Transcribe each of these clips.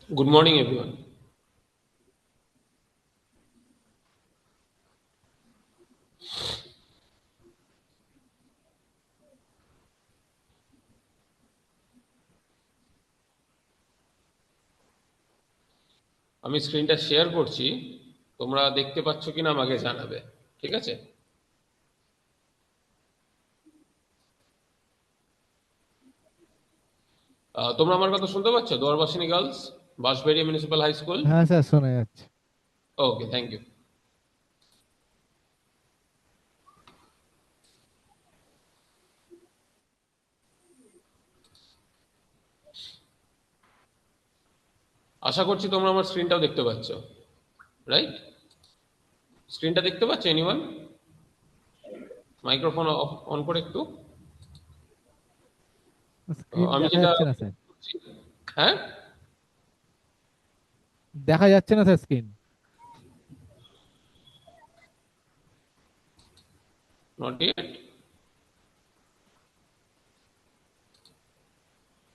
Good morning, everyone. আমি স্ক্রিনটা share করছি, তোমরা দেখতে পাচ্ছ কিনা আমাকে জানাবে। ঠিক আছে? তোমরা আমার কথা শুনতে পাচ্ছ? Dwarbasini girls, Bansberia municipal high school. হ্যাঁ স্যার, শোনা যাচ্ছে। ওকে, থ্যাংক ইউ। আশা করছি তোমরা আমার স্ক্রিনটাও দেখতে পাচ্ছ, রাইট? স্ক্রিনটা দেখতে পাচ্ছ এনিওয়ান? মাইক্রোফোন অন করে একটু। স্ক্রিন আমি দেখা যেটা যাচ্ছে না স্যার। হ্যাঁ, দেখা যাচ্ছে না স্যার স্ক্রিন। Not yet.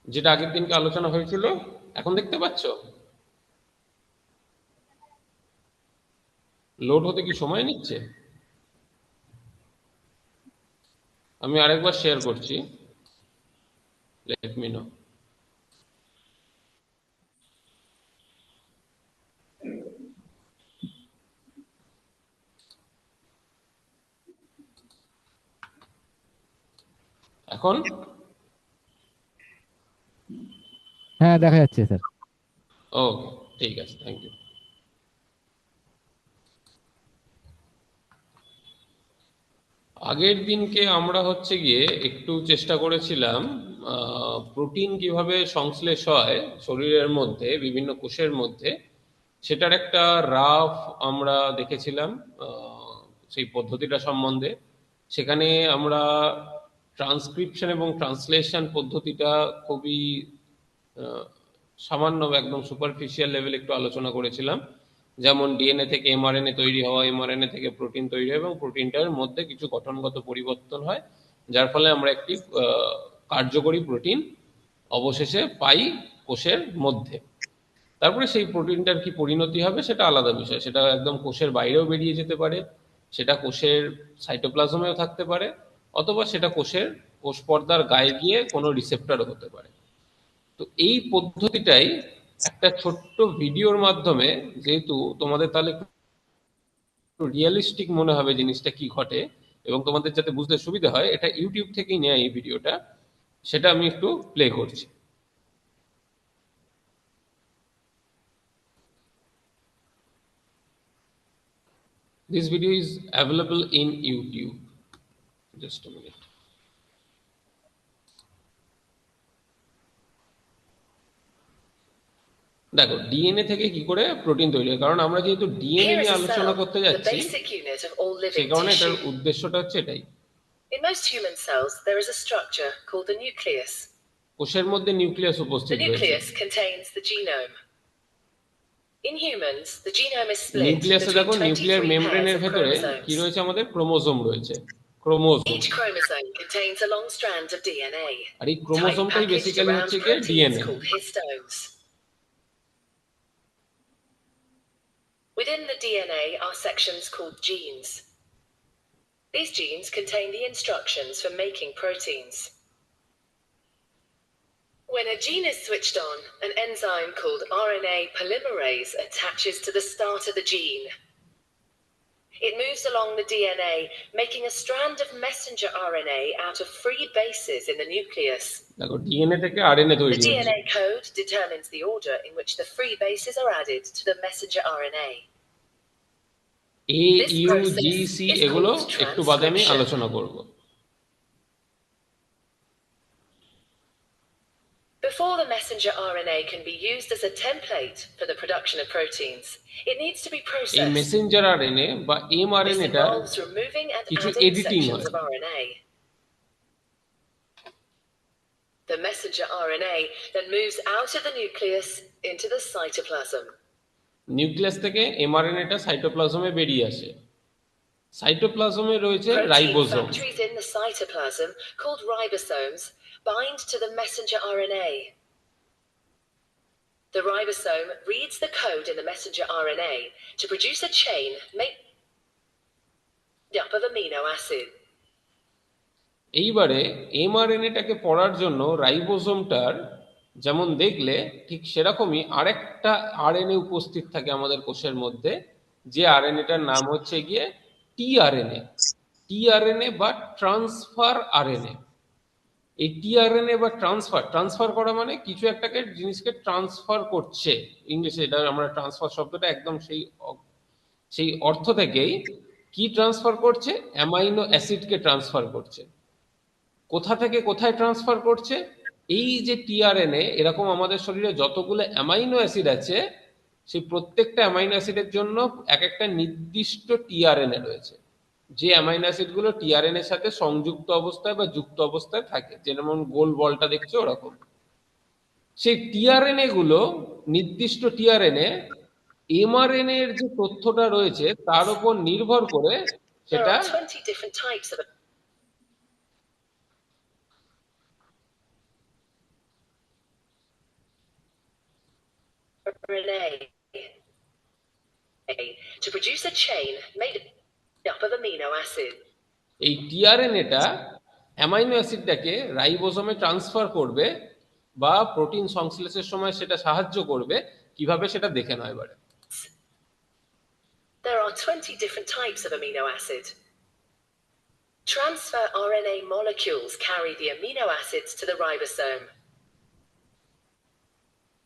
যেটা আগের দিনকে আলোচনা হয়েছিল, এখন দেখতে পাচ্ছ? লোড হতে কি সময় নিচ্ছে? আমি আরেকবার শেয়ার করছি, লেট মি নো। এখন হ্যাঁ, দেখা যাচ্ছে স্যার। ওকে, ঠিক আছে, থ্যাংক ইউ। আগের দিনকে আমরা হচ্ছে গিয়ে একটু চেষ্টা করেছিলাম প্রোটিন কিভাবে সংশ্লেষ হয় শরীরের মধ্যে বিভিন্ন কোষের মধ্যে, সেটার একটা রাফ আমরা দেখেছিলাম। সেই পদ্ধতিটা সম্বন্ধে সেখানে আমরা ট্রান্সক্রিপশন এবং ট্রান্সলেশন পদ্ধতিটা খুবই আহ, সামান্য একদম সুপারফিশিয়াল লেভেল একটু আলোচনা করেছিলাম। যেমন ডিএনএ থেকে এমআরএনএ তৈরি হওয়া, এমআরএনএ থেকে প্রোটিন তৈরি হয় এবং প্রোটিনটার মধ্যে কিছু গঠনগত পরিবর্তন হয়, যার ফলে আমরা একটি কার্যকরী প্রোটিন অবশেষে পাই কোষের মধ্যে। তারপরে সেই প্রোটিনটার কি পরিণতি হবে সেটা আলাদা বিষয়, সেটা একদম কোষের বাইরেও বেরিয়ে যেতে পারে, সেটা কোষের সাইটোপ্লাজমেও থাকতে পারে, অথবা সেটা কোষ পর্দার গায়ে গিয়ে কোনো রিসেপ্টরও হতে পারে। তো এই পদ্ধতিটাই একটা ছোট্ট ভিডিওর মাধ্যমে, যেহেতু তোমাদের তাহলে একটু রিয়েলিস্টিক মনে হবে জিনিসটা কি ঘটে এবং তোমাদের যাতে বুঝতে সুবিধা হয়, এটা ইউটিউব থেকেই নেওয়া এই ভিডিওটা, সেটা আমি একটু প্লে করছি। This video is available in YouTube. Just a minute. দেখো ডিএনএ থেকে কি করে প্রোটিন তৈরি হয়, কারণ আমরা যেহেতু ডিএনএ Here is নিয়ে a আলোচনা cell, করতে the যাচ্ছি, basic unit of all সেই living কারণে এটার tissue. উদ্দেশ্যটা হচ্ছে এটাই। In most human cells, there is a structure called the nucleus. কোষের মধ্যে নিউক্লিয়াস The উপস্থিত রয়েছে। nucleus contains the genome. In humans, the genome is split নিউক্লিয়াসে between দেখো, নিউক্লিয়ার 23 pairs মেমব্রেনের of ভেতরে কি chromosomes. রয়েছে, আমাদের ক্রোমোজোম রয়েছে, chromosome. Each chromosome contains a long strand of DNA, আর এই tight ক্রোমোজোমটাই packaged বেসিক্যালি around হচ্ছে গিয়ে proteins DNA. called histones. Within the DNA are sections called genes. These genes contain the instructions for making proteins. When a gene is switched on, an enzyme called RNA polymerase attaches to the start of the gene. It moves along the DNA, making a strand of messenger RNA out of free bases in the nucleus. দেখো DNA থেকে RNA The তৈরি হচ্ছে। DNA code determines the order in which the free bases are added to the messenger RNA. A This U G process C is এগুলো called একটু বাদে আমি transcription. আলোচনা করব। Before the messenger RNA can be used as a template for the production of proteins, it needs to be এই processed. Messenger RNA বা This এমআরএনএটার involves removing and কিছু adding editing sections হয়। of RNA. The messenger RNA then moves out of the nucleus into the cytoplasm. Nucleus থেকে এমআরএনএটা সাইটোপ্লাজমে বেরিয়ে আসে। সাইটোপ্লাজমে রয়েছে Protein ribosome. factories in the cytoplasm, called ribosomes, bind to the messenger RNA. The ribosome reads the code in the messenger RNA to produce a chain made up of amino acid. এইবারে এমআরএনএটাকে পড়ার জন্য রাইবোসোমটার যেমন দেখলে ঠিক সেরকমই আরেকটা RNA উপস্থিত থাকে আমাদের কোষের মধ্যে, যে আরএনএটার নাম হচ্ছে গিয়ে টিআরএনএ। টিআরএনএ বা ট্রান্সফার আরএনএ। এই টিআরএনএ বা ট্রান্সফার করা মানে কিছু একটাকে জিনিসকে ট্রান্সফার করছে, ইংলিশে এটা আমরা ট্রান্সফার শব্দটা একদম সেই অর্থ থেকেই। কি ট্রান্সফার করছে? অ্যামাইনো অ্যাসিডকে ট্রান্সফার করছে। কোথা থেকে কোথায় ট্রান্সফার করছে? এই যে টিআরএনএ, এরকম আমাদের শরীরে যতগুলো অ্যামাইনো অ্যাসিড আছে, সেই প্রত্যেকটা অ্যামাইনো অ্যাসিডের জন্য এক একটা নির্দিষ্ট টিআরএনএ রয়েছে, যে অ্যামাইনো অ্যাসিডগুলো টিআরএনএ এর সাথে সংযুক্ত অবস্থায় বা যুক্ত অবস্থায় থাকে, যেমন গোল বলটা দেখছো ওরকম। সেই টিআরএনএ গুলো, নির্দিষ্ট টিআরএনএ এমআরএনএ এর যে তথ্যটা রয়েছে তার উপর নির্ভর করে There সেটা are 20 different types of RNA to produce a chain made up of amino acid. এই টিআরএনএটা অ্যামাইনো অ্যাসিডটাকে রাইবোসোমে ট্রান্সফার করবে বা প্রোটিন সংশ্লেষের সময় সেটা সাহায্য করবে। কিভাবে সেটা দেখে নাও এবারে। There are 20 different types of amino acid. Transfer RNA molecules carry the amino acids to the ribosome.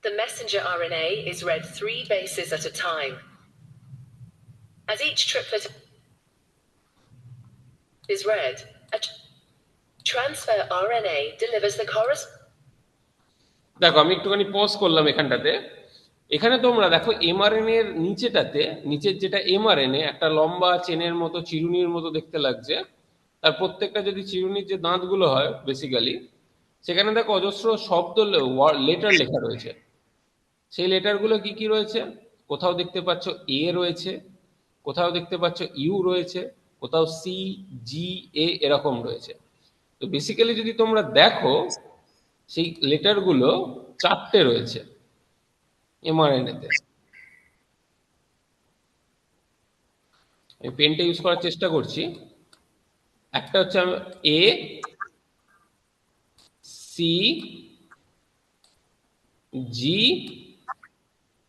The messenger RNA is read 3 bases at a time. As each triplet is read, a transfer RNA delivers the corresponding. দেখো আমি একটুখানি pause করলাম এখানটাতে। এখানে তোমরা দেখো mRNA এর নিচেটাতে, নিচের যেটা এমআরএনএ, একটা লম্বা চেনের মতো, চিরুনির মতো দেখতে লাগছে। তার প্রত্যেকটা যদি চিরুনির যে দাঁতগুলো হয় বেসিক্যালি, সেখানে দেখো অজস্র শব্দ লেটার লেখা রয়েছে। সেই লেটারগুলো কি কি রয়েছে? কোথাও দেখতে পাচ্ছ এ রয়েছে, কোথাও দেখতে পাচ্ছ ইউ রয়েছে, কোথাও সি, জি, এ এরকম রয়েছে। তো বেসিক্যালি যদি তোমরা দেখো, সেই লেটারগুলো 4টে রয়েছে এমআরএনএতে। আমি পেনটা ইউজ করার চেষ্টা করছি। একটা হচ্ছে এ, সি, জি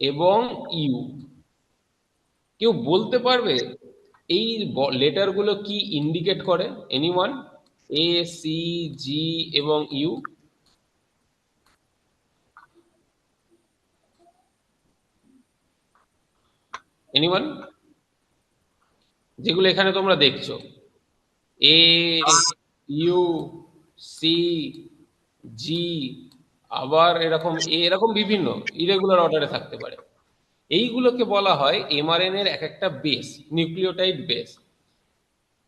এবং ইউ। কেউ বলতে পারবে এই লেটারগুলো কি ইন্ডিকেট করে? এনিওয়ান? এ, সি, জি এবং ইউ। এনিওয়ান? যেগুলো এখানে তোমরা দেখছো, এ, ইউ, সি, জি, আবার এরকম এরকম বিভিন্ন ইরেগুলার অর্ডারে থাকতে পারে। এইগুলোকে বলা হয় এমআরএনএ এর এক একটা বেস, নিউক্লিওটাইড বেস।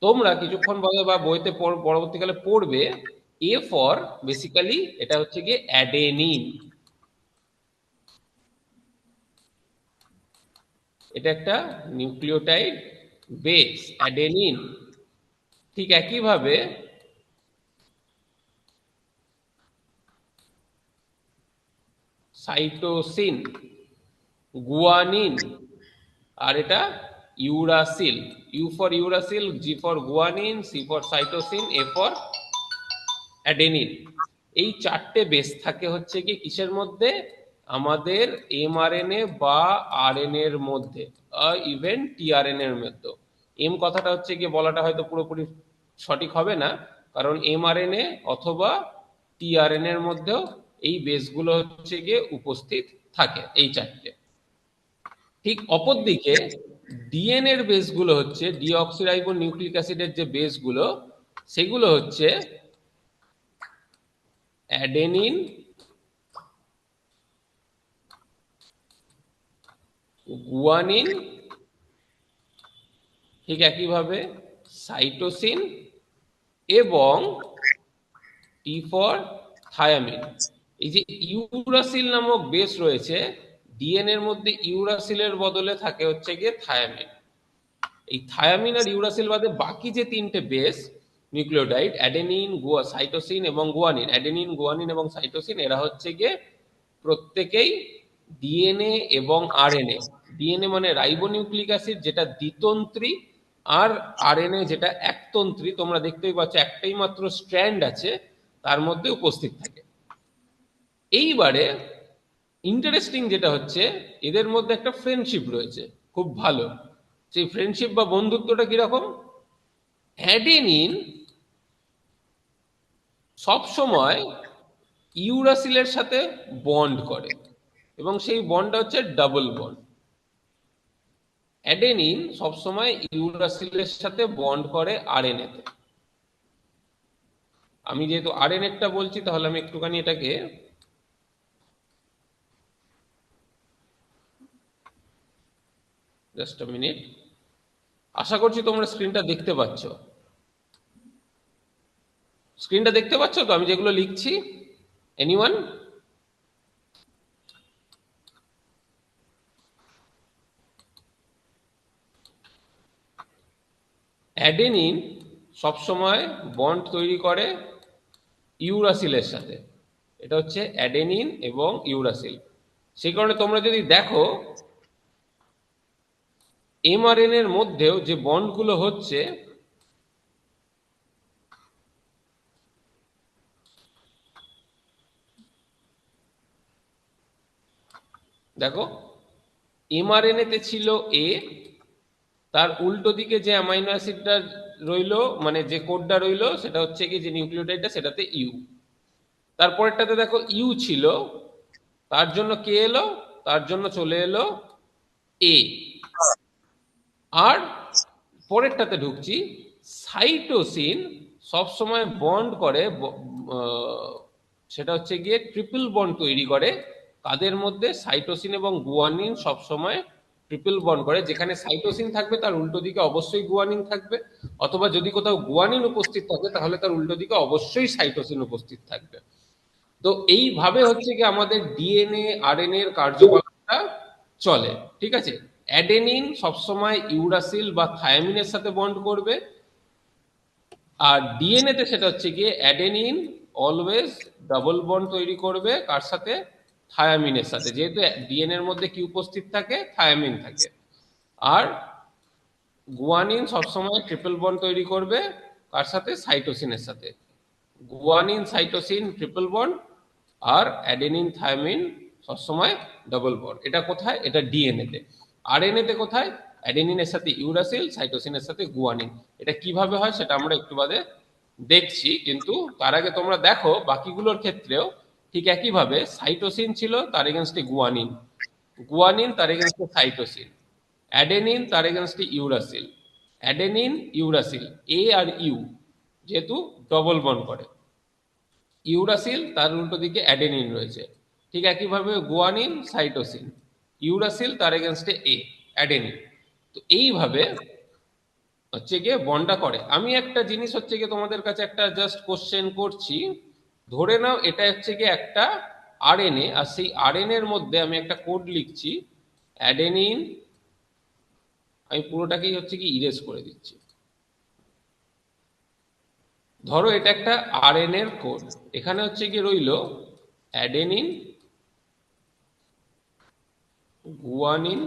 তোমরা কিছুক্ষণ পরে বা বইতে পরবর্তীকালে পড়বে, এ ফর বেসিক্যালি এটা হচ্ছে গিয়ে অ্যাডেনিন। এটা একটা নিউক্লিওটাইড বেস, অ্যাডেনিন। ঠিক একইভাবে সাইটোসিন, গুয়ানিন, আর এটা uracil. U for uracil, G for guanine, C for cytosine, A for adenine. এই 4টে বেস থাকে হচ্ছে কি কিসের মধ্যে? আমাদের এমআরএনএ বা আরএনএ এর মধ্যে, ইভেন টিআরএনএ এর মধ্যে। এম কথাটা হচ্ছে গিয়ে বলাটা হয়তো পুরোপুরি সঠিক হবে না, কারণ এমআরএনএ অথবা টিআরএনএ এর মধ্যেও এই বেসগুলো হচ্ছে গিয়ে উপস্থিত থাকে, এই 4টে। ঠিক অপরদিকে ডিএনএ এর বেসগুলো হচ্ছে, ডিঅক্সিরাইবো নিউক্লিক অ্যাসিডের যে বেসগুলো, সেগুলো হচ্ছে অ্যাডেনিন, গুয়ানিন, ঠিক একইভাবে সাইটোসিন এবং টি ফর থায়ামিন। এই যে ইউরাসিল নামক বেস রয়েছে, ডিএনএ এর মধ্যে ইউরাসিলের বদলে থাকে হচ্ছে গিয়ে থায়ামিন। এই থায়ামিন আর ইউরাসিল বাদে বাকি যে 3টে বেস নিউক্লিওটাইড, অ্যাডেনিন, সাইটোসিন এবং গুয়ানিন, অ্যাডেনিন, গুয়ানিন এবং সাইটোসিন, এরা হচ্ছে গিয়ে প্রত্যেকেই ডিএনএ এবং আরএনএ। ডিএনএ মানে রাইবোনিউক্লিক অ্যাসিড, যেটা দ্বিতন্ত্রী, আর আরএনএ যেটা একতন্ত্রী। তোমরা দেখতেই পাচ্ছ একটাই মাত্র স্ট্র্যান্ড আছে, তার মধ্যে উপস্থিত থাকে। এইবারে ইন্টারেস্টিং যেটা হচ্ছে, এদের মধ্যে একটা ফ্রেন্ডশিপ রয়েছে খুব ভালো। সেই ফ্রেন্ডশিপ বা বন্ধুত্বটা কিরকম? অ্যাডেনিন সব সময় ইউরাসিলের সাথে বন্ড করে, এবং সেই বন্ডটা হচ্ছে ডাবল বন্ড। অ্যাডেনিন সবসময় ইউরাসিলের সাথে বন্ড করে আরএনএ তে। আমি যেহেতু আরএনএ টা বলছি, তাহলে আমি একটুখানি এটাকে জাস্ট আ মিনিট। আশা করছি তোমরা স্ক্রিনটা দেখতে পাচ্ছ। স্ক্রিনটা দেখতে পাচ্ছ তো আমি যেগুলো লিখছি? এনিওয়ান? অ্যাডেনিন সবসময় বন্ড তৈরি করে ইউরাসিলের সাথে। এটা হচ্ছে অ্যাডেনিন এবং ইউরাসিল। সেই কারণে তোমরা যদি দেখো এমআরএন এর মধ্যেও যে বন্ডগুলো হচ্ছে, দেখো এমআরএনএ তে ছিল এ, তার উল্টো দিকে যে অ্যামাইনো অ্যাসিডটা রইলো, মানে যে কোডটা রইলো, সেটা হচ্ছে কি যে নিউক্লিওটাইডটা, সেটাতে ইউ। তারপরেরটাতে দেখো ইউ ছিল, তার জন্য কে এলো, তার জন্য চলে এলো এ। আর পরেরটাতে ঢুকছি, সাইটোসিন সবসময় বন্ড করে, সেটা হচ্ছে গিয়ে ট্রিপল বন্ড তৈরি করে। তাদের মধ্যে সাইটোসিন এবং গুয়ানিন সবসময় ট্রিপল বন্ড করে। যেখানে সাইটোসিন থাকবে তার উল্টো দিকে অবশ্যই গুয়ানিন থাকবে, অথবা যদি কোথাও গুয়ানিন উপস্থিত থাকে তাহলে তার উল্টো দিকে অবশ্যই সাইটোসিন উপস্থিত থাকবে। তো এইভাবে হচ্ছে কি আমাদের ডিএনএ আরএনএ এর কার্যকলাপটা চলে। ঠিক আছে? অ্যাডেনিন সবসময় ইউরাসিল বা থায়ামিনের সাথে বন্ড করবে, আর ডিএনএ তে সেটা হচ্ছে গিয়ে অ্যাডেনিন অলওয়েজ ডাবল বন্ড তৈরি করবে কার সাথে? থায়ামিনের সাথে। যেহেতু ডিএনএ এর মধ্যে কি উপস্থিত থাকে? থায়ামিন থাকে। আর গুয়ানিন সবসময় ট্রিপল বন্ড তৈরি করবে কার সাথে? সাইটোসিনের সাথে। গুয়ানিন সাইটোসিন ট্রিপল বন্ড, আর অ্যাডেনিন থায়ামিন সবসময় ডাবল বন্ড। এটা কোথায়? এটা ডিএনএ তে। আরএনএ তে কোথায়? অ্যাডেনিনের সাথে ইউরাসিল, সাইটোসিনের সাথে গুয়ানিন। এটা কিভাবে হয় সেটা আমরা একটু বাদে দেখছি, কিন্তু তার আগে তোমরা দেখো বাকিগুলোর ক্ষেত্রেও ঠিক একইভাবে সাইটোসিন ছিল, তার এগেনস্টে গুয়ানিন, গুয়ানিন তার এগেনস্টে সাইটোসিন, অ্যাডেনিন তার এগেনস্টে ইউরাসিল, অ্যাডেনিন ইউরাসিল, এ আর ইউ যেহেতু ডবল বন্ড করে, ইউরাসিল তার উল্টো দিকে অ্যাডেনিন রয়েছে। ঠিক একইভাবে গুয়ানিন সাইটোসিন, ইউরাসিল তার এগেনস্টে এ, অ্যাডেনিন। তো এইভাবে হচ্ছে গিয়ে বন্ডটা করে। আমি একটা জিনিস হচ্ছে গিয়ে তোমাদের কাছে একটা জাস্ট কোশ্চেন করছি। ধরে নাও এটা হচ্ছে গিয়ে একটা আরএনএ, আর সেই আরএনএ এর মধ্যে আমি একটা কোড লিখছি অ্যাডেনিন। আমি পুরোটাকেই হচ্ছে কি ইরেজ করে দিচ্ছি। ধরো এটা একটা আরএনএ এর কোড, এখানে হচ্ছে কি রইল অ্যাডেনিন, গুয়ানিন,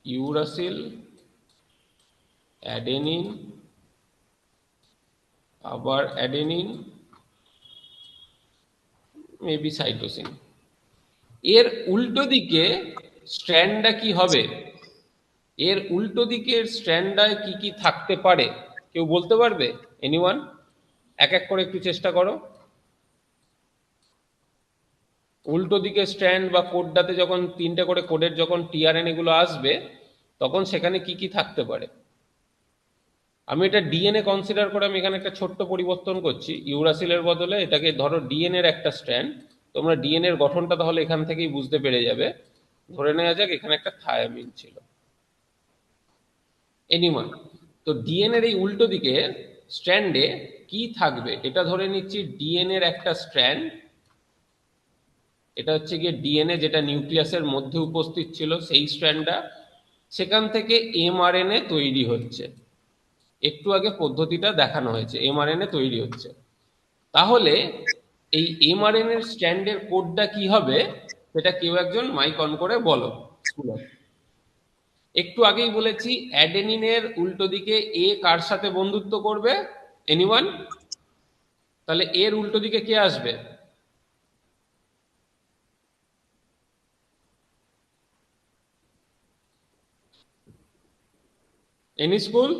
ইউরাসিল, অ্যাডেনিন, আবার অ্যাডেনিন, মেবি সাইটোসিন। এর উল্টো দিকে স্ট্র্যান্ডটা কি হবে? এর উল্টো দিকের স্ট্র্যান্ডটায় কি কি থাকতে পারে? কেউ বলতে পারবে? এনিওয়ান? এক এক করে একটু চেষ্টা করো। উল্টো দিকে স্ট্র্যান্ড বা কোডটাতে যখন তিনটে করে কোডের যখন টিআরএনএ গুলো আসবে, তখন সেখানে কি কি থাকতে পারে? আমি এটা ডিএনএ কনসিডার করে আমি এখানে একটা ছোট্ট পরিবর্তন করছি। ইউরাসিলের বদলে এটাকে ধরো ডিএনএ এর একটা স্ট্র্যান্ড। তোমরা ডিএনএ এর গঠনটা তাহলে এখান থেকেই বুঝতে পেরে যাবে। ধরে নেওয়া যাক এখানে একটা থায়ামিন ছিল। এনিওয়ান? তো ডিএনএ এর এই উল্টো দিকে স্ট্র্যান্ডে কি থাকবে? এটা ধরে নিচ্ছি ডিএনএ এর একটা স্ট্র্যান্ড। এটা হচ্ছে গিয়ে ডিএনএ যেটা নিউক্লিয়াসের মধ্যে উপস্থিত ছিল, সেই স্ট্র্যান্ডটা। সেখান থেকে এমআরএনএ তৈরি হচ্ছে। একটু আগে পদ্ধতিটা দেখানো হয়েছে, এমআরএনএ তৈরি হচ্ছে। তাহলে এই এমআরএনএ এর স্ট্র্যান্ডের কোডটা কি হবে সেটা কেউ একজন মাইক অন করে বলো স্কুলে। একটু আগেই বলেছি অ্যাডেনিনের উল্টো দিকে এ কার সাথে বন্ধুত্ব করবে? এনিওয়ান? তাহলে এর উল্টো দিকে কে আসবে? Any school?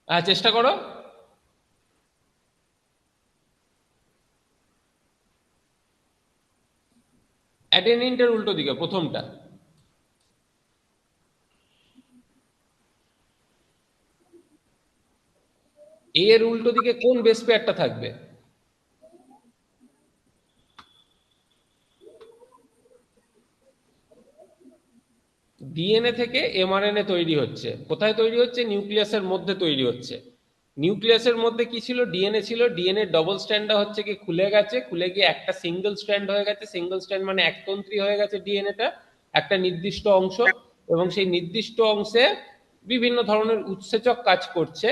হ্যাঁ, চেষ্টা করো। অ্যাডেনিনটার উল্টো দিকে প্রথমটা। এর উল্টো দিকে কোন বেস পেয়ারটা থাকবে? ডিএনএ থেকে এমআরএনএ তৈরি হচ্ছে। কোথায় তৈরি হচ্ছে? নিউক্লিয়াসের মধ্যে তৈরি হচ্ছে। নিউক্লিয়াসের মধ্যে কি ছিল? ডিএনএ ছিল। ডিএনএ ডবল স্ট্র্যান্ডটা হচ্ছে কি খুলে গেছে, খুলে গিয়ে একটা সিঙ্গেল স্ট্র্যান্ড হয়ে গেছে। সিঙ্গেল স্ট্র্যান্ড মানে একতন্ত্রী হয়ে গেছে ডিএনএটা, একটা নির্দিষ্ট অংশ। এবং সেই নির্দিষ্ট অংশে বিভিন্ন ধরনের উৎসেচক কাজ করছে।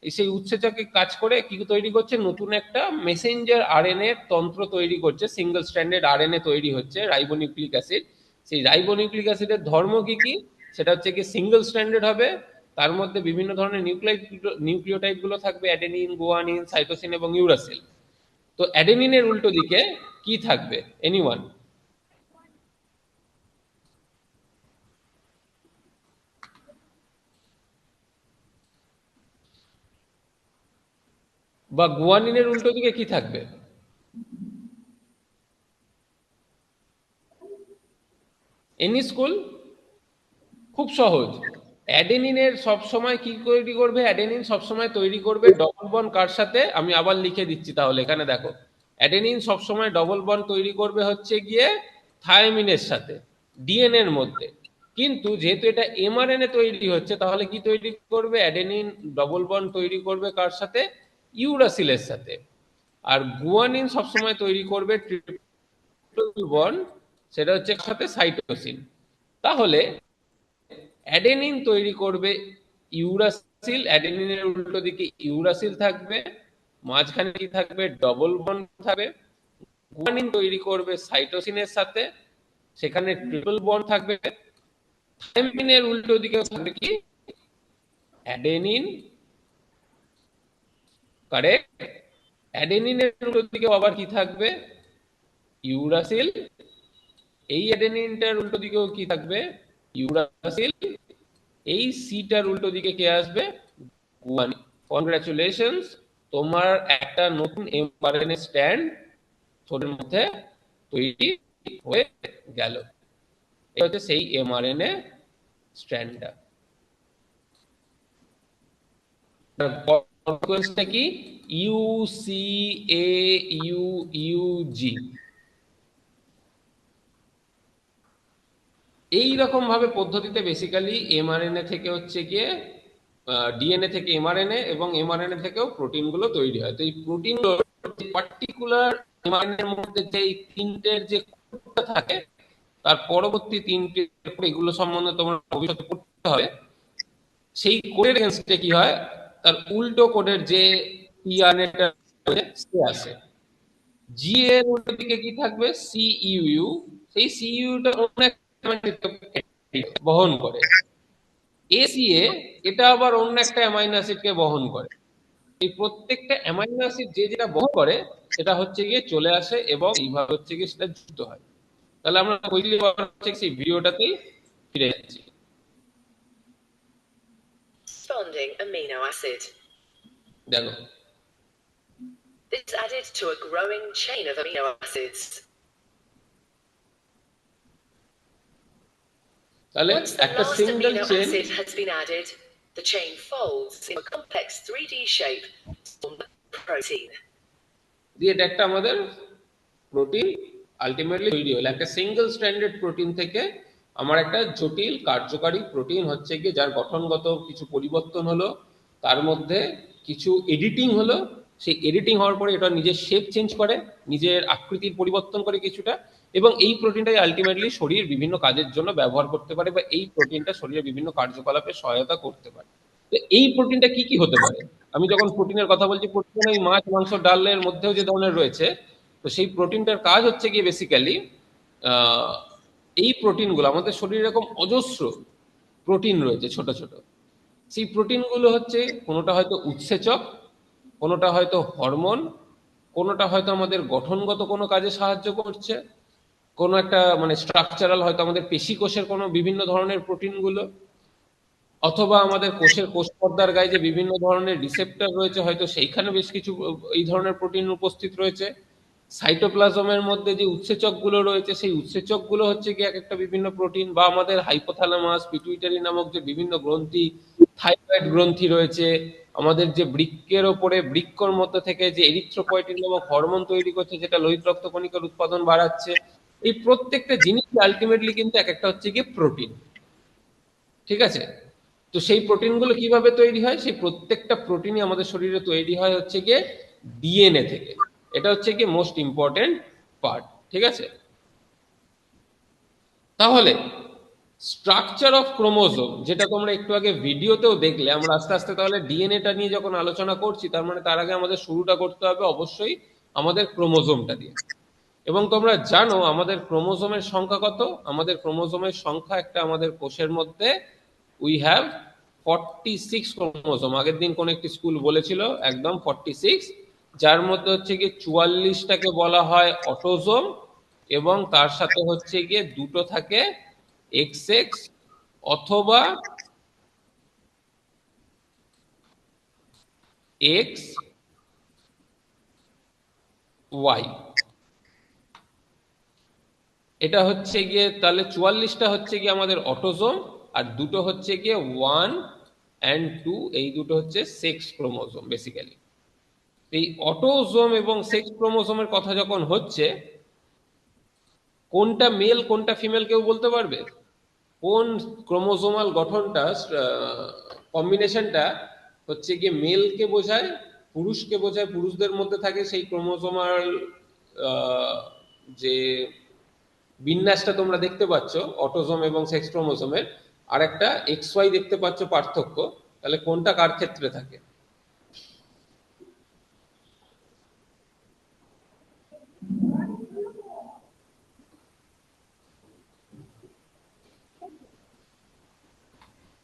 সেই উৎসেচকে কাজ করে কি তৈরি করছে? নতুন একটা মেসেঞ্জার আরএনএ তন্ত্র তৈরি করছে। সিঙ্গেল স্ট্র্যান্ডেড আরএনএ তৈরি হচ্ছে, রাইবোনিউক্লিক অ্যাসিড। সেই রাইবোনিউক্লিক অ্যাসিডের ধর্ম কি কি? সেটা হচ্ছে কি সিঙ্গেল স্ট্র্যান্ডেড হবে, তার মধ্যে বিভিন্ন ধরনের নিউক্লিওটাইড গুলো থাকবে, অ্যাডেনিন, গুয়ানিন, সাইটোসিন এবং ইউরাসিল। তো অ্যাডেনিনের উল্টো দিকে কি থাকবে? এনিওয়ান? বা গুয়ানিনের উল্টো দিকে কি থাকবে? Any school? খুব সহজ। অ্যাডেনিনের সবসময় কি তৈরি করবে? অ্যাডেনিন সবসময় তৈরি করবে ডবল বন্ড কার সাথে? আমি আবার লিখে দিচ্ছি তাহলে, এখানে দেখো। অ্যাডেনিন সবসময় ডবল বন্ড তৈরি করবে হচ্ছে গিয়ে থায়ামিনের সাথে, ডিএনএ এর মধ্যে। কিন্তু যেহেতু এটা এমআরএনএ তৈরি হচ্ছে, তাহলে কি তৈরি করবে? অ্যাডেনিন ডবল বন্ড তৈরি করবে কার সাথে? ইউরাসিলের সাথে। আর গুয়ানিন সবসময় তৈরি করবে ট্রিপল বন্ড, সেটা হচ্ছে সাথে সাইটোসিন। তাহলে অ্যাডেনিন তৈরি করবে ইউরাসিল, অ্যাডেনিনের উল্টো দিকে ইউরাসিল থাকবে, মাঝখানে কি থাকবে? ডবল বন্ড থাকবে। গুয়ানিন তৈরি করবে সাইটোসিনের সাথে, সেখানে ট্রিপল বন্ড থাকবে। থাইমিনের উল্টো দিকে থাকবে কি? অ্যাডেনিন। কারেক্ট। অ্যাডেনিনের উল্টো দিকে আবার কি থাকবে? ইউরাসিল। এই অ্যাডেনিনটার উল্টো দিকেও কি থাকবে? ইউরাসিল। এই সিটার উল্টো দিকে কে আসবে? গুয়ানিন। কনগ্রাচুলেশনস, তোমার একটা নতুন এমআরএনএ স্ট্যান্ড শরীরের মধ্যে তৈরি হয়ে গেল। এটা হচ্ছে সেই এমআরএনএ স্ট্র্যান্ডটা। সিকোয়েন্সটা কি? ইউসিএইউইউজি। এইরকম ভাবে পদ্ধতিতে বেসিক্যালি এমআরএনএ থেকে হচ্ছে গিয়ে ডিএনএ থেকে এমআরএনএ এবং এমআরএনএ থেকেও প্রোটিন গুলো তৈরি হয়। তো এই প্রোটিন পার্টিকুলার এমআরএনএ এর মধ্যে যে তিনটের যে কোডটা থাকে, তার পরবর্তী তিনটে এগুলো সম্বন্ধে তোমার ভবিষ্যতে পড়তে হবে। সেই কোডের এগেইনস্টে কি হয়? তার উল্টো কোডের যে টিআরএনএটা সে আসে। জি এর উল্টো দিকে কি থাকবে? সিইউইউ। সেই সিইউটা অন্য একটা বহন করে। এসিএ এটা আবার অন্য একটা অ্যামাইনো অ্যাসিডকে বহন করে। এই প্রত্যেকটা অ্যামাইনো অ্যাসিড যে যেটা বহন করে সেটা হচ্ছে গিয়ে চলে আসে এবং এইভাবে হচ্ছে গিয়ে সেটা যুক্ত হয়। তাহলে আমরা কুইকলি সেই ভিডিওটাতেই ফিরে যাচ্ছি। Responding amino acid. দেখো, This is added to a growing chain of amino acids. তাহলে Once the একটা last single amino chain, acid has been added, the chain folds in a complex 3D shape to form the protein. দিয়ে এটা একটা আমাদের protein ultimately তৈরি হলো। একটা single stranded protein থেকে আমার একটা জটিল কার্যকারী প্রোটিন হচ্ছে গিয়ে, যার গঠনগত কিছু পরিবর্তন হলো, তার মধ্যে কিছু এডিটিং হলো। সেই এডিটিং হওয়ার পরে এটা নিজের শেপ চেঞ্জ করে, নিজের আকৃতির পরিবর্তন করে কিছুটা, এবং এই প্রোটিনটাই আলটিমেটলি শরীর বিভিন্ন কাজের জন্য ব্যবহার করতে পারে, বা এই প্রোটিনটা শরীরের বিভিন্ন কার্যকলাপে সহায়তা করতে পারে। তো এই প্রোটিনটা কি কি হতে পারে? আমি যখন প্রোটিনের কথা বলছি, প্রোটিন ওই মাছ মাংস ডালের মধ্যেও যে ধরনের রয়েছে, তো সেই প্রোটিনটার কাজ হচ্ছে গিয়ে বেসিক্যালি এই প্রোটিনগুলো আমাদের শরীরে এরকম অজস্র প্রোটিন রয়েছে ছোট ছোট। সেই প্রোটিনগুলো হচ্ছে কোনোটা হয়তো উৎসেচক, কোনোটা হয়তো হরমোন, কোনোটা হয়তো আমাদের গঠনগত কোনো কাজে সাহায্য করছে, কোনো একটা মানে স্ট্রাকচারাল হয়তো আমাদের পেশি কোষের কোনো বিভিন্ন ধরনের প্রোটিনগুলো, অথবা আমাদের কোষের কোষ পর্দার গায়ে যে বিভিন্ন ধরনের রিসেপ্টর রয়েছে হয়তো সেইখানে বেশ কিছু এই ধরনের প্রোটিন উপস্থিত রয়েছে। সাইটোপ্লাজমের মধ্যে যে উৎসেচকগুলো রয়েছে সেই উৎসেচকগুলো হচ্ছে কি এক একটা বিভিন্ন প্রোটিন, বা আমাদের হাইপোথ্যালামাস পিটুইটারি নামক যে বিভিন্ন গ্রন্থি, থাইরয়েড গ্রন্থি রয়েছে, আমাদের যে বৃক্কের ওপরে বৃক্কর মধ্যে থেকে যে এরিথ্রোপয়েটিন নামক হরমোন তৈরি করছে যেটা লোহিত রক্ত কণিকার উৎপাদন বাড়াচ্ছে, এই প্রত্যেকটা জিনিস আলটিমেটলি কিন্তু এক একটা হচ্ছে গিয়ে প্রোটিন। ঠিক আছে? তো সেই প্রোটিনগুলো কিভাবে তৈরি হয়? সেই প্রত্যেকটা প্রোটিনই আমাদের শরীরে তৈরি হয় হচ্ছে গিয়ে ডিএনএ থেকে। এটা হচ্ছে গিয়ে মোস্ট ইম্পর্টেন্ট পার্ট। ঠিক আছে? তাহলে স্ট্রাকচার অফ ক্রোমোজোম, যেটা তোমরা একটু আগে ভিডিওতেও দেখলে, আমরা আস্তে আস্তে তাহলে ডিএনএটা নিয়ে যখন আলোচনা করছি, তার মানে তার আগে আমাদের শুরুটা করতে হবে অবশ্যই আমাদের ক্রোমোজোমটা দিয়ে। এবং তোমরা জানো আমাদের ক্রোমোজোমের সংখ্যা কত? আমাদের ক্রোমোজোমের সংখ্যা একটা আমাদের কোষের মধ্যে উই হ্যাভ 46 ক্রোমোজোম। আগের দিন কোন একটি স্কুল বলেছিল একদম 46, যার মধ্যে হচ্ছে গিয়ে 44টাকে বলা হয় অটোজোম, এবং তার সাথে হচ্ছে গিয়ে দুটো থাকে এক্স এক্স অথবা এক্স ওয়াই। এটা হচ্ছে গিয়ে তাহলে 44টা হচ্ছে গিয়ে আমাদের অটোজোম, আর দুটো হচ্ছে গিয়ে 1 and 2, এই দুটো হচ্ছে সেক্স ক্রোমোজোম বেসিক্যালি। এই অটোজোম এবং সেক্স ক্রোমোজোমের কথা যখন হচ্ছে, কোনটা মেল কোনটা ফিমেল কেউ বলতে পারবে? কোন ক্রোমোজোমাল গঠনটা কম্বিনেশনটা হচ্ছে গিয়ে মেলকে বোঝায়, পুরুষকে বোঝায়, পুরুষদের মধ্যে থাকে সেই ক্রোমোজোমাল যে বিন্যাসটা তোমরা দেখতে পাচ্ছ অটোজোম এবং সেক্স ক্রোমোজোমের, আর একটা এক্স ওয়াই দেখতে পাচ্ছ পার্থক্য, তাহলে কোনটা কার ক্ষেত্রে থাকে?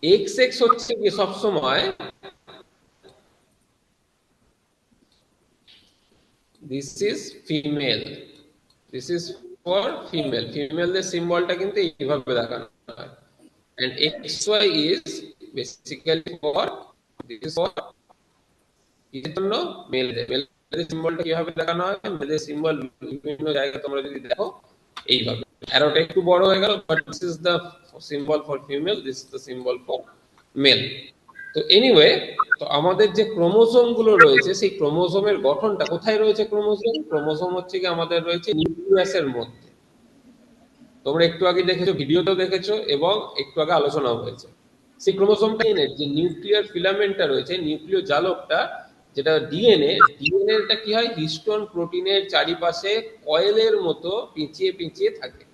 এক্স এক্স হচ্ছে কি সবসময় this is female, this is for female, ফিমেলদের সিম্বলটা কিন্তু এইভাবে দেখানো হয়। and xy is basically for this is for কিসের জন্য? মেলদের। মেলদের সিম্বলটা কিভাবে দেখানো হয়? মেলদের সিম্বল বিভিন্ন জায়গায় তোমরা যদি দেখো এইভাবে, অ্যারোটা একটু বড় হয়ে গেল, but this is the symbol for female, this is the symbol for mail. তো এনিওয়ে, তো আমাদের যে ক্রোমোজোম গুলো রয়েছে সেই ক্রোমোজোমের গঠনটা কোথায় রয়েছে? ক্রোমোজোম ক্রোমোজোম হচ্ছে কি আমাদের রয়েছে নিউক্লিয়াসের মধ্যে। তোমরা একটু আগে দেখেছো, ভিডিওতেও দেখেছো, এবং একটু আগে আলোচনাও হয়েছে। সেই ক্রোমোজোমটা যে নিউক্লিয়ার ফিলামেন্টটা রয়েছে, নিউক্লিয় জালকটা, যেটা ডিএনএ, ডিএনএটা কি হয়? হিস্টোন প্রোটিনের চারিপাশে কয়েলের মতো পেঁচিয়ে পেঁচিয়ে থাকে।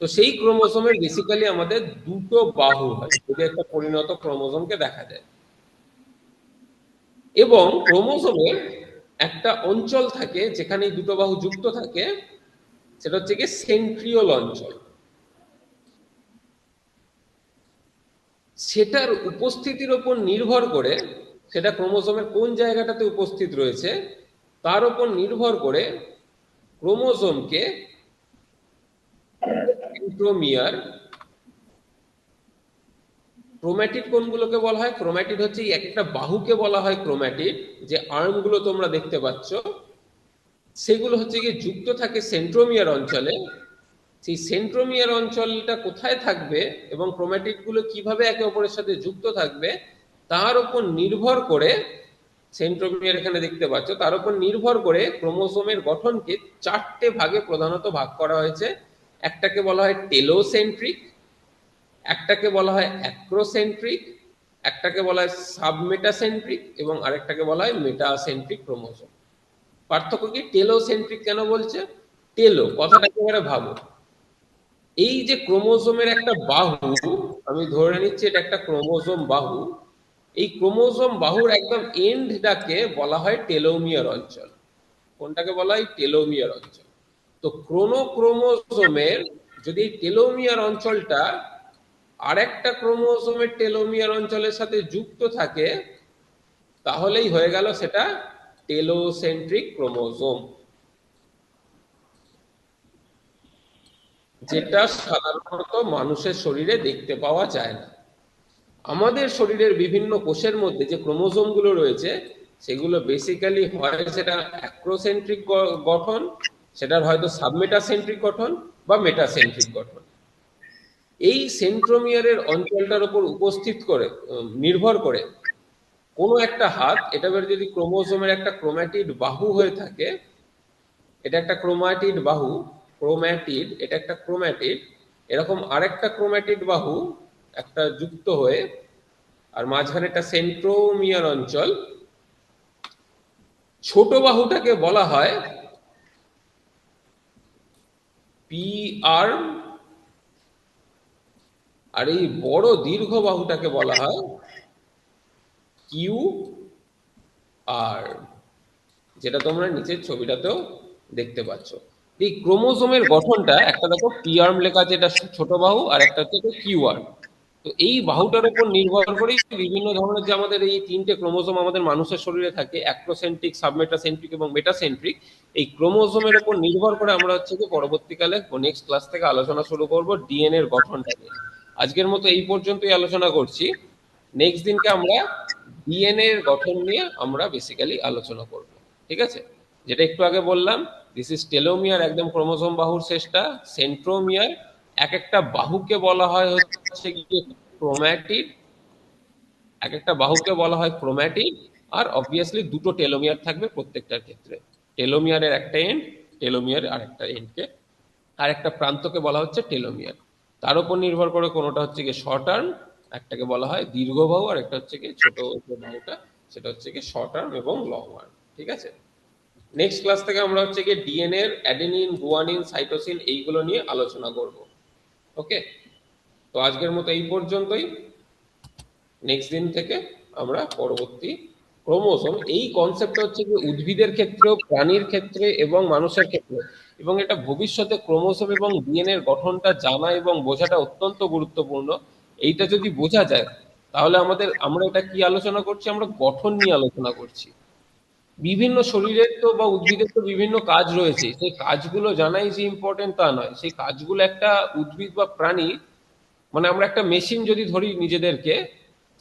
তো সেই ক্রোমোজোমের বেসিক্যালি আমাদের দুটো বাহু হয়, যদি একটা পরিণত ক্রোমোজোমকে দেখা যায়। এবং ক্রোমোজোমের একটা অঞ্চল থাকে যেখানে এই দুটো বাহু যুক্ত থাকে, সেটা হচ্ছে কি সেন্ট্রিওল অঞ্চল। সেটার উপস্থিতির উপর নির্ভর করে, সেটা ক্রোমোজোমের কোন জায়গাটাতে উপস্থিত রয়েছে তার উপর নির্ভর করে ক্রোমোজোমকে সেন্ট্রোমিয়ার, ক্রোম্যাটিড কোনগুলোকে বলা হয়? ক্রোম্যাটিড হচ্ছে এক একটা বাহুকে বলা হয় ক্রোম্যাটিড। যে আর্মগুলো তোমরা দেখতে পাচ্ছ সেগুলো হচ্ছে গিয়ে যুক্ত থাকে সেন্ট্রোমিয়ার অঞ্চলে। সেই সেন্ট্রোমিয়ার অঞ্চলটা কোথায় থাকবে এবং ক্রোম্যাটিড গুলো কিভাবে একে অপরের সাথে যুক্ত থাকবে তার উপর নির্ভর করে, সেন্ট্রোমিয়ার এখানে দেখতে পাচ্ছ, তার উপর নির্ভর করে ক্রোমোজোমের গঠনকে চারটে ভাগে প্রধানত ভাগ করা হয়েছে। একটাকে বলা হয় টেলোসেন্ট্রিক, একটাকে বলা হয় অ্যাক্রোসেন্ট্রিক, একটাকে বলা হয় সাবমেটাসেন্ট্রিক, এবং আরেকটাকে বলা হয় মেটাসেন্ট্রিক ক্রোমোজোম। পার্থক্য কি? টেলোসেন্ট্রিক কেন বলছে? টেলো কথাটা একেবারে ভাবো, এই যে ক্রোমোজোমের একটা বাহু, আমি ধরে নিচ্ছি এটা একটা ক্রোমোজোম বাহু, এই ক্রোমোজোম বাহুর একদম এন্ডটাকে বলা হয় টেলোমিয়ার অঞ্চল। কোনটাকে বলা হয়? টেলোমিয়ার অঞ্চল। তো ক্রোমোজোমের যদি এই টেলোমিয়ার অঞ্চলটা আরেকটা ক্রোমোজোমের টেলোমিয়ার অঞ্চলের সাথে যুক্ত থাকে, তাহলেই হয়ে গেল সেটা টেলোসেন্ট্রিক ক্রোমোজোম, যেটা সাধারণত মানুষের শরীরে দেখতে পাওয়া যায় না। আমাদের শরীরের বিভিন্ন কোষের মধ্যে যে ক্রোমোজোমগুলো রয়েছে, সেগুলো বেসিক্যালি হয় সেটা অ্যাক্রোসেন্ট্রিক গঠন, সেটার হয়তো সাবমেটাসেন্ট্রিক গঠন বা মেটাসেন্ট্রিক গঠন। এই সেন্ট্রোমিয়ারের অঞ্চলটার উপর উপস্থিত করে নির্ভর করে কোনো একটা হাত, এটা যদি ক্রোমোজোমের একটা ক্রোম্যাটিড বাহু হয়ে থাকে, এটা একটা ক্রোম্যাটিড বাহু, ক্রোম্যাটিড, এটা একটা ক্রোম্যাটিড, এরকম আরেকটা ক্রোম্যাটিড বাহু একটা যুক্ত হয়ে, আর মাঝখানে একটা সেন্ট্রোমিয়ার অঞ্চল, ছোট বাহুটাকে বলা হয় পি আর্ম, আর এই বড় দীর্ঘ বাহুটাকে বলা হয় কিউ আর, যেটা তোমরা নিচের ছবিটাতেও দেখতে পাচ্ছ। এই ক্রোমোজোমের গঠনটা একটা দেখো পি আর্ম লেখা আছে, এটা ছোট বাহু, আর একটা হচ্ছে কিউ আর্ম। তো এই বাহুটার উপর নির্ভর করে বিভিন্ন ধরনের যে আমাদের এই তিনটে ক্রোমোজোম আমাদের মানুষের শরীরে থাকে, অ্যাক্রোসেন্ট্রিক, সাবমেটাসেন্ট্রিক এবং মেটাসেন্ট্রিক, এই ক্রোমোজোমের উপর নির্ভর করে আমরা হচ্ছে কি পরবর্তীকালে নেক্সট ক্লাস থেকে আলোচনা শুরু করব ডিএনএ এর গঠনটা নিয়ে। আজকের মতো এই পর্যন্তই আলোচনা করছি। নেক্সট দিনকে আমরা ডিএনএ এর গঠন নিয়ে আমরা বেসিক্যালি আলোচনা করব, ঠিক আছে? যেটা একটু আগে বললাম, দিস ইজ টেলোমিয়ার, একদম ক্রোমোজোম বাহুর শেষটা, সেন্ট্রোমিয়ার, এক একটা বাহুকে বলা হয় হচ্ছে গিয়ে ক্রোম্যাটিড, এক একটা বাহুকে বলা হয় ক্রোম্যাটিড, আর অবভিয়াসলি দুটো টেলোমিয়ার থাকবে প্রত্যেকটার ক্ষেত্রে। টেলোমিয়ারের একটা এন্ড, টেলোমিয়ার আর একটা এন্ডকে, আর একটা প্রান্তকে বলা হচ্ছে টেলোমিয়ার। তার উপর নির্ভর করে কোনোটা হচ্ছে গিয়ে শর্ট আর্ম, একটাকে বলা হয় দীর্ঘ বাহু, আর একটা হচ্ছে গিয়ে ছোট যে বাহুটা, সেটা হচ্ছে গিয়ে শর্ট আর্ম এবং লং আর্ম, ঠিক আছে? নেক্সট ক্লাস থেকে আমরা হচ্ছে গিয়ে ডিএনএ এর অ্যাডেনিন, গুয়ানিন, সাইটোসিন এইগুলো নিয়ে আলোচনা করব। ওকে, তো আজকের মতো এই পর্যন্তই। নেক্সট দিন থেকে আমরা পরবর্তী ক্রোমোজোম, এই কনসেপ্টটা হচ্ছে কি উদ্ভিদের ক্ষেত্রেও, প্রাণীর ক্ষেত্রে এবং মানুষের ক্ষেত্রে, এবং এটা ভবিষ্যতে ক্রোমোজোম এবং ডিএনএ এর গঠনটা জানা এবং বোঝাটা অত্যন্ত গুরুত্বপূর্ণ। এইটা যদি বোঝা যায়, তাহলে আমরা এটা কি আলোচনা করছি? আমরা গঠন নিয়ে আলোচনা করছি। বিভিন্ন শরীরের তো বা উদ্ভিদের তো বিভিন্ন কাজ রয়েছে, সেই কাজগুলো জানাই যে ইম্পর্টেন্ট তা নয়, সেই কাজগুলো একটা উদ্ভিদ বা প্রাণী, মানে আমরা একটা মেশিন যদি ধরি নিজেদেরকে,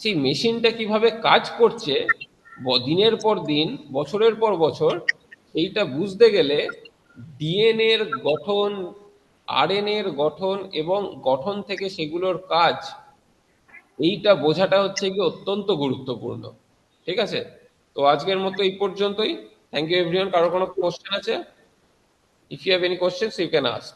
সেই মেশিনটা কিভাবে কাজ করছে দিনের পর দিন, বছরের পর বছর, এইটা বুঝতে গেলে ডিএনএ এর গঠন, আরএনএ এর গঠন এবং গঠন থেকে সেগুলোর কাজ, এইটা বোঝাটা হচ্ছে কি অত্যন্ত গুরুত্বপূর্ণ, ঠিক আছে? তো আজকের মতো এই পর্যন্তই। Thank you everyone. কারো কোনো কোশ্চেন আছে? If you have any questions you can ask.